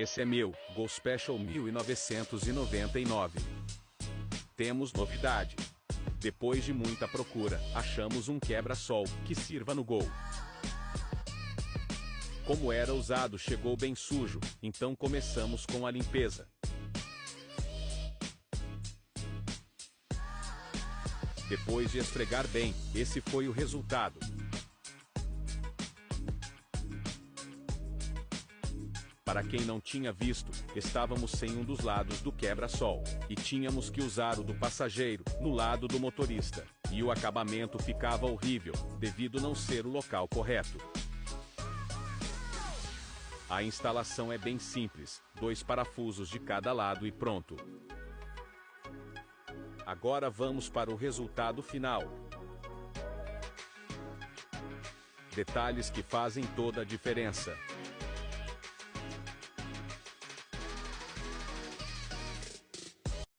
Esse é meu Gol Special 1999. Temos novidade. Depois de muita procura, achamos um quebra-sol que sirva no Gol. Como era usado, chegou bem sujo, então começamos com a limpeza. Depois de esfregar bem, esse foi o resultado. Para quem não tinha visto, estávamos sem um dos lados do quebra-sol, e tínhamos que usar o do passageiro, no lado do motorista, e o acabamento ficava horrível, devido não ser o local correto. A instalação é bem simples, 2 parafusos de cada lado e pronto. Agora vamos para o resultado final. Detalhes que fazem toda a diferença.